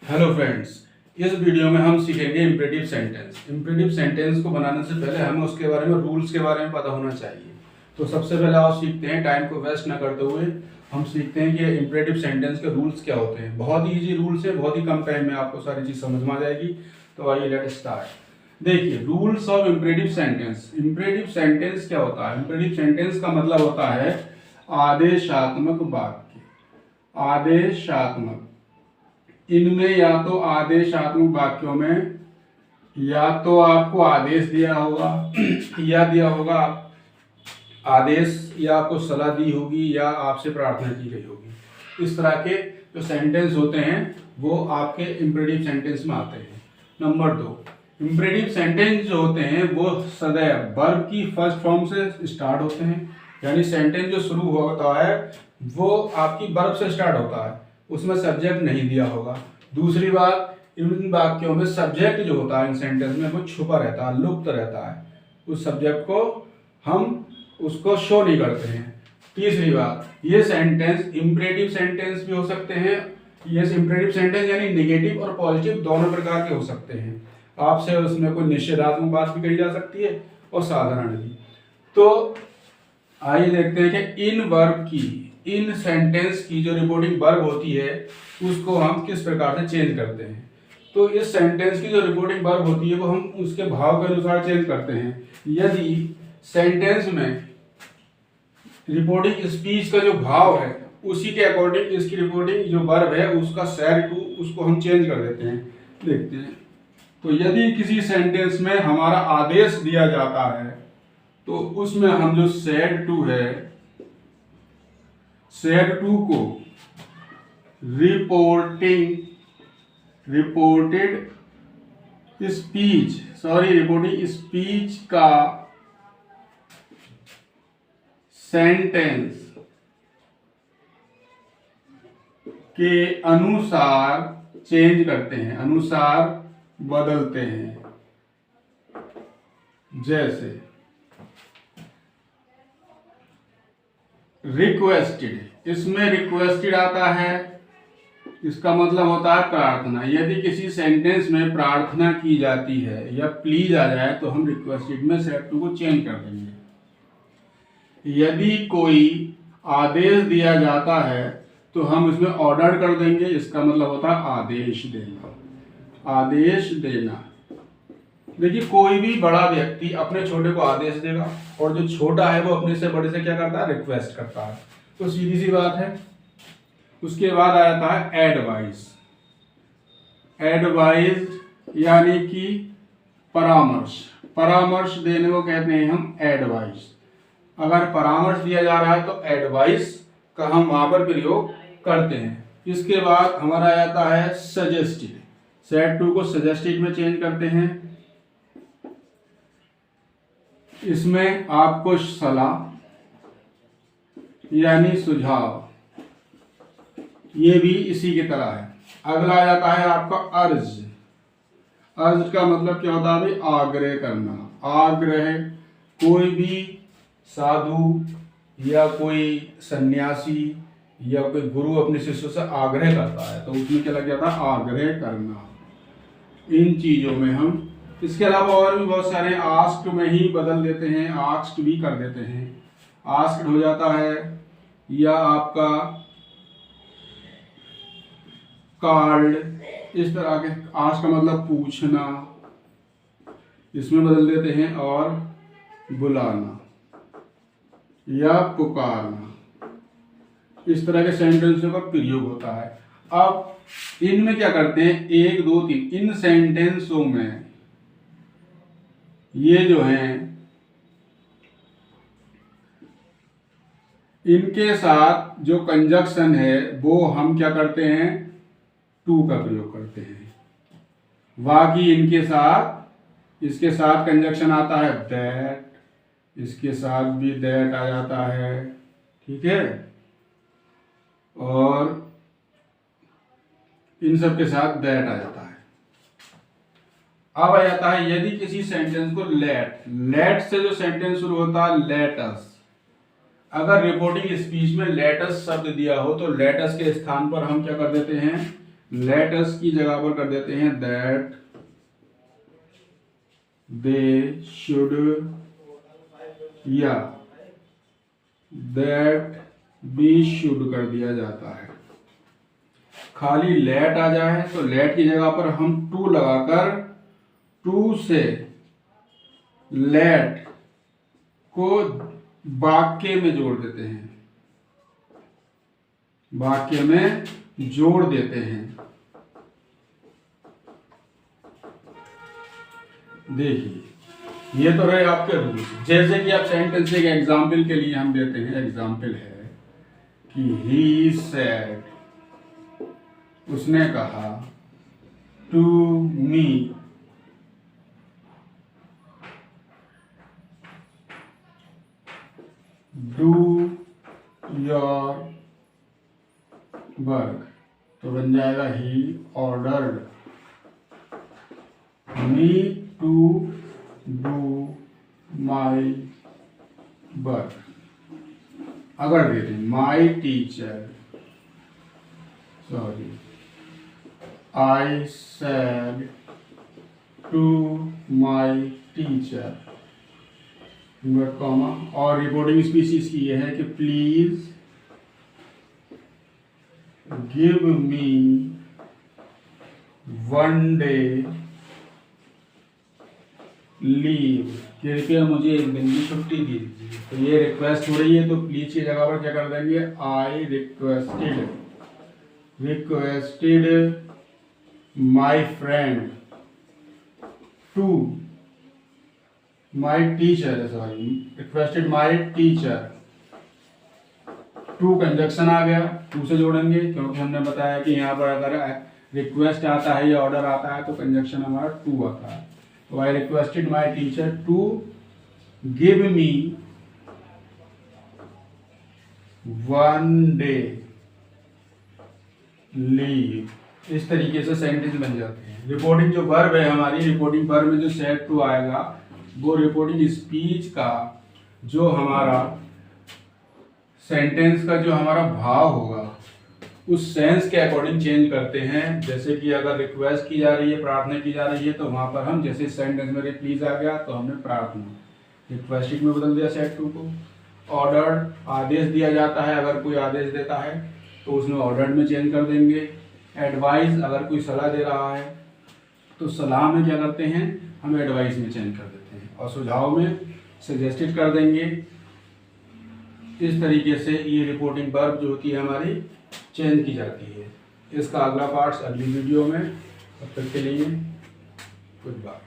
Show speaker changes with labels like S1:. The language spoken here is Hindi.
S1: हेलो फ्रेंड्स, इस वीडियो में हम सीखेंगे इम्परेटिव सेंटेंस। इम्परेटिव सेंटेंस को बनाने से पहले हमें उसके बारे में रूल्स के बारे में पता होना चाहिए। तो सबसे पहले आप सीखते हैं, टाइम को वेस्ट ना करते हुए हम सीखते हैं कि इम्परेटिव सेंटेंस के रूल्स क्या होते हैं। बहुत ही ईजी रूल्स है, बहुत ही कम टाइम में आपको सारी चीज़ समझ में आ जाएगी। तो आइए लेट स्टार्ट। देखिए, rules of imperative sentence. Imperative sentence क्या होता है? इम्परेटिव सेंटेंस का मतलब होता है आदेशात्मक वाक्य। आदेशात्मक, इनमें या तो आदेशात्मक वाक्यों में या तो आपको आदेश दिया होगा या दिया होगा आदेश, या आपको सलाह दी होगी, या आपसे प्रार्थना की गई होगी। इस तरह के जो सेंटेंस होते हैं वो आपके इम्परेटिव सेंटेंस में आते हैं। नंबर 2, इम्परेटिव सेंटेंस जो होते हैं वो सदैव वर्ब की फर्स्ट फॉर्म से स्टार्ट होते हैं। यानी सेंटेंस जो शुरू होता है वो आपकी वर्ब से स्टार्ट होता है, उसमें सब्जेक्ट नहीं दिया होगा। दूसरी बात, इन वाक्यों में सब्जेक्ट जो होता है इन सेंटेंस में वो छुपा रहता है, लुप्त रहता है। उस सब्जेक्ट को हम उसको शो नहीं करते हैं। तीसरी बात, ये सेंटेंस इम्परेटिव सेंटेंस भी हो सकते हैं। ये इम्परेटिव सेंटेंस यानी नेगेटिव और पॉजिटिव दोनों प्रकार के हो सकते हैं। आपसे उसमें कोई निषेधात्मक बात भी कही जा सकती है और साधारण भी। तो आइए देखते हैं कि इन वर्ब की, इन सेंटेंस की जो रिपोर्टिंग वर्ब होती है उसको हम किस प्रकार से चेंज करते हैं। तो इस सेंटेंस की जो रिपोर्टिंग वर्ब होती है वो हम उसके भाव के अनुसार चेंज करते हैं। यदि सेंटेंस में रिपोर्टिंग स्पीच का जो भाव है उसी के अकॉर्डिंग इसकी रिपोर्टिंग जो वर्ब है उसका सैड टू उसको हम चेंज कर देते हैं। देखते हैं, तो यदि किसी सेंटेंस में हमारा आदेश दिया जाता है तो उसमें हम जो सैड टू है, सैड टू को रिपोर्टिंग स्पीच का सेंटेंस के अनुसार चेंज करते हैं, अनुसार बदलते हैं। जैसे रिक्वेस्टेड, इसमें रिक्वेस्टेड आता है, इसका मतलब होता है प्रार्थना। यदि किसी सेंटेंस में प्रार्थना की जाती है या प्लीज आ जाए तो हम रिक्वेस्टेड में सेड टू को चेंज कर देंगे। यदि कोई आदेश दिया जाता है तो हम इसमें ऑर्डर कर देंगे, इसका मतलब होता है आदेश देना। आदेश देना, देखिए कोई भी बड़ा व्यक्ति अपने छोटे को आदेश देगा और जो छोटा है वो अपने से बड़े से क्या करता है? रिक्वेस्ट करता है। तो सीधी सी बात है। उसके बाद आ जाता है एडवाइस। एडवाइज यानी कि परामर्श, परामर्श देने को कहते हैं हम एडवाइस। अगर परामर्श दिया जा रहा है तो एडवाइस का हम वहां पर प्रयोग करते हैं। इसके बाद हमारा आ जाता है सजेस्टेड। सेड टू को सजेस्टेड में चेंज करते हैं। इसमें आपको सलाह यानी सुझाव, ये भी इसी की तरह है। अगला आ जाता है आपका अर्ज। अर्ज का मतलब क्या होता है? आग्रह करना। आग्रह, कोई भी साधु या कोई सन्यासी या कोई गुरु अपने शिष्यों से आग्रह करता है तो उसमें क्या लग जाता है? आग्रह करना। इन चीजों में हम, इसके अलावा और भी बहुत सारे, आस्क्ड में ही बदल देते हैं, आस्क्ड भी कर देते हैं। आस्क्ड हो जाता है, या आपका कार्ड, इस तरह के। आस्क का मतलब पूछना, इसमें बदल देते हैं। और बुलाना या पुकारना, इस तरह के सेंटेंसों का प्रयोग होता है। अब इनमें क्या करते हैं? 1 2 3, इन सेंटेंसों में ये जो हैं इनके साथ जो कंजक्शन है वो हम क्या करते हैं? टू का प्रयोग करते हैं। बाकी इनके साथ, इसके साथ कंजक्शन आता है दैट, इसके साथ भी दैट आ जाता है, ठीक है। और इन सब के साथ दैट आ जाता है। अब आ जाता है यदि किसी सेंटेंस को लेट से जो सेंटेंस शुरू होता है लेट अस, अगर रिपोर्टिंग स्पीच में लेट अस शब्द दिया हो तो लेट अस के स्थान पर हम क्या कर देते हैं? लेट अस की जगह पर कर देते हैं दैट दे शुड, या दैट वी शुड कर दिया जाता है। खाली लेट आ जाए तो लेट की जगह पर हम टू लगाकर टू से लेट को वाक्य में जोड़ देते हैं, वाक्य में जोड़ देते हैं। देखिए ये तो रहे आपके रूल्स। जैसे कि आप सेंटेंस एक एग्जाम्पल के लिए हम देते हैं, एग्जाम्पल है कि ही सेड, उसने कहा, to me, do your work, तो बन जाएगा he ordered me to do my work. अगर देते हैं my teacher, sorry, I said to my teacher, comma, और रिपोर्टिंग स्पीशीज की यह है कि please give me one day leave, कृपया मुझे एक दिन की छुट्टी दीजिए। तो ये रिक्वेस्ट हो रही है तो प्लीज की जगह पर क्या कर देंगे, I requested my friend to my teacher, sorry, requested my teacher, to conjunction आ गया, टू से जोड़ेंगे क्योंकि हमने बताया कि यहाँ पर अगर रिक्वेस्ट आता है या ऑर्डर आता है तो कंजक्शन हमारा टू आता है। तो I requested my teacher to give me one day leave. इस तरीके से सेंटेंस बन जाते हैं। रिपोर्टिंग जो वर्ब है हमारी, रिपोर्टिंग वर्ब में जो सेड टू आएगा वो रिपोर्टिंग स्पीच का जो हमारा सेंटेंस का जो हमारा भाव होगा उस सेंस के अकॉर्डिंग चेंज करते हैं। जैसे कि अगर रिक्वेस्ट की जा रही है, प्रार्थना की जा रही है, तो वहां पर हम जैसे सेंटेंस में प्लीज आ गया तो हमने प्रार्थना रिक्वेस्टेड में बदल दिया सेड टू को। ऑर्डर्ड, आदेश दिया जाता है, अगर कोई आदेश देता है तो उसमें ऑर्डर्ड में चेंज कर देंगे। एडवाइस, अगर कोई सलाह दे रहा है तो सलाह में क्या करते हैं, हम एडवाइस में चेंज कर देते हैं, और सुझाव में सजेस्टेड कर देंगे। इस तरीके से ये रिपोर्टिंग वर्ब जो होती है हमारी चेंज की जाती है। इसका अगला पार्ट अगली वीडियो में, तब तक के लिए गुड बाय।